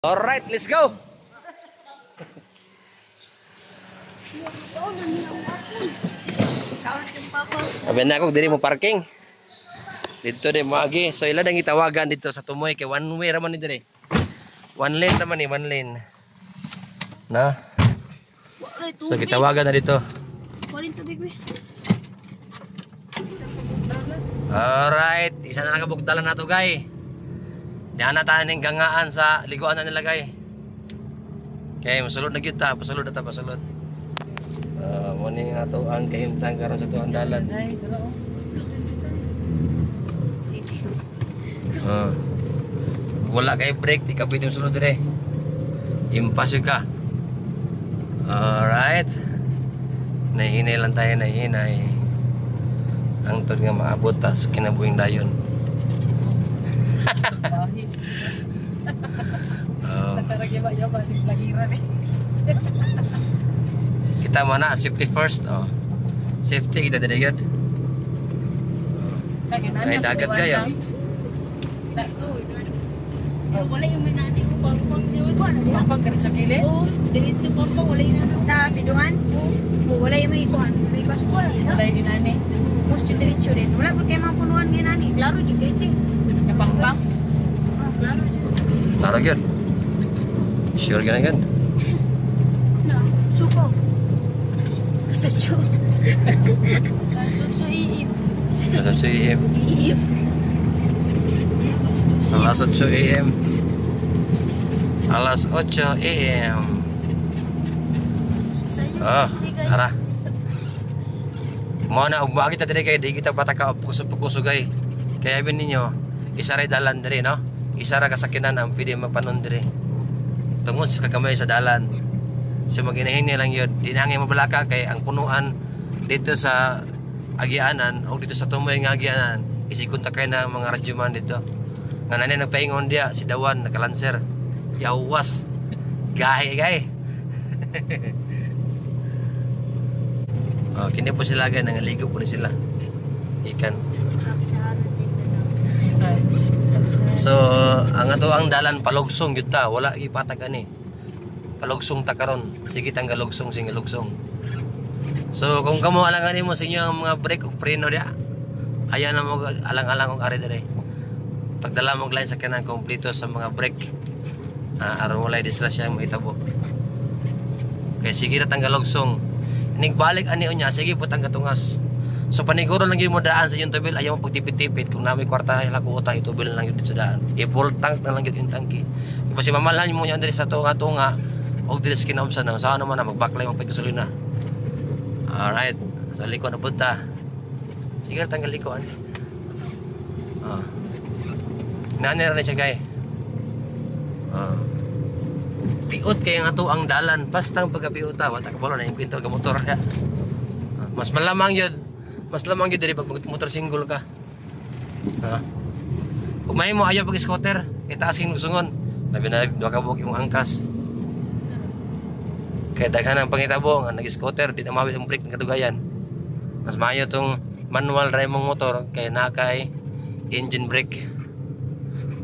Alright, let's go! Sabi na ako, diri mo parking. Dito din mo agi. So ilan ang itawagan dito sa Tumoy. Kaya one way raman ni diri. One lane naman one lane. Na? So kitawagan na dito. Alright, isa na nakabugtalan na to guys. Diyan na tayo ng gangaan sa liguan na nilagay. Okay, masulod na kita, pasulod na ta, pasulod. Morning na to ang kahimtang karon sa tuang dalan. Wala kay break, di ka pwede masulod dire. Impas yun ka. Alright. Nahinay lang tayo, nahinay. Ang tod nga maabot sa kinabuhing dayon. Kita mana safety first. Safety kita dari yun. Ay dagat kayo. Wala yung may natin ko pampang ka sa kili? Oo, diretso pampang wala yung sa piduan. Wala yung may ikuan, may ikuan. Wala yung ginani. Mas diretso rin. Wala ko kayo mga punuan ginani. Klaro juga ito. Pampang? Klaro juga. Klaro yun? Sure gana kan? No, suko. Asatso. Asatso iim. Asatso iim. Iim. Alas 8 AM. Alas 8 AM. Arah. Mau na ugma kita diri kay di kita pataka puso-puso gay. Kaya ibin ninyo, isa ra dalan diri no. Isa ra kasakinan ang pwede mapanon diri. Tungod sa kagamay sa dalan. So maginahinay lang yun. Di na hangin mabalaka kay ang punuan dito sa Agianan o dito sa Tumoy nga Agianan. Isikunta kayo na mga radyoman dito. Nga nanay nagpaingon dia si Dawan nakalanser. Yawas. Gahe. Kini po sila gay nangaligo po ni sila. Ikan. So ang ato ang dalan palugsong gyud ta, wala ipatag ani. Palugsong ta karon. Sige tang galugsong sing galugsong. So kung kamo alangan nimo sa inyo ang mga brake ug preno dia. Ayan na mo alang-alang og ari dire. Pagdala mo line sa kanang kompleto sa mga brake. Aron walay disgrasya mo itabo. Kay sige ra tang galugsong. Ning balik ani unya sige putang gatungas. So paniguro lang gyud mo daan sa yung tubil ayaw mo pagtipid-tipid kung na may kwarta ila ko utang itubil lang gyud sa daan. I-full tank na lang gyud yung tangki. Kasi mamalhan mo nya diri sa tunga-tunga og diri sa kinaumsan na saan naman na magbacklay mo pagkasulina. Alright. So liko na punta. Sige tanggal liko ani. Nanira na siya gay. Piot kay ang ato ang dalan pastang pagkapiota wata ka balo na yung kwento ka motor ya. Mas malamang yun. Mas lamang yun diri pag motor single ka. Kung may mo ayaw pag scooter, itaas king gusungon. Labi na duha ka buok yung angkas. Kaya daghan ang pangitabo nga nag-scooter, di na mawit ang brake ng kadugayan. Mas maayo tong manual drive mong motor kay nakay engine brake.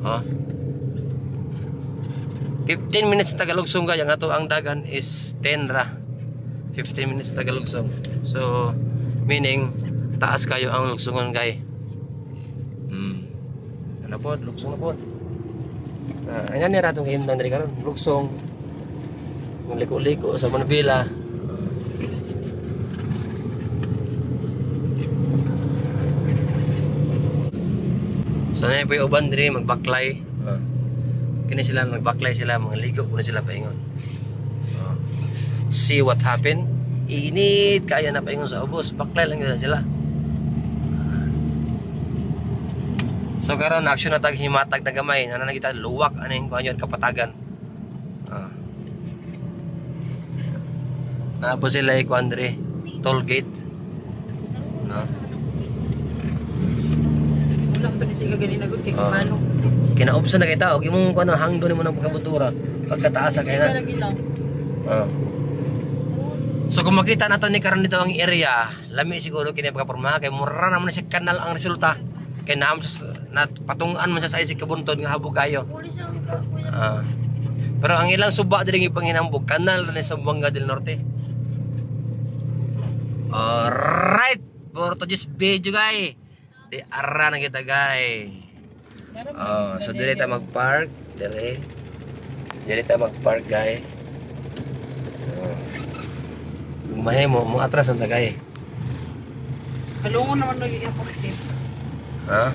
15 minutes sa Tagalugsong kaya nga to ang dagan is 10 ra. 15 minutes sa Tagalugsong. So meaning taas kayo ang lugsungon kay. Ano po, lugsong na po. Ayan ni ratong himtang diri karon, lugsong. Liko-liko sa Manabila. So na po yung uban diri magbaklay. Kini sila nagbaklay sila mga ligo po na sila paingon. See what happened? Init kaya na paingon sa ubos, baklay lang yun sila. So karon action na tag himatag na gamay, na nakita luwak aning kuan yon kapatagan. Na po sila kuan diri toll gate. No. Wala ko to di siga gali nagud kay kumano. Kinaubsan na kay tao, imong kuan hangdo nimo ng pagkabutura pagkataas kay na. So kung makita nato ni karon dito ang area, lami siguro kini pagkaporma kay mura naman si kanal ang resulta. Kay naam sa patungan man sa isig kabuntod nga habog kayo. Pero ang ilang suba diri ipanghinambog kanal ni Zamboanga del Norte. Alright, for today's video guys. Di ara na kita guys. So dire ta mag-park, dire. Dire ta mag-park guys. Lumahe mo atras ang tagay. Kalungon naman lagi yung Ha?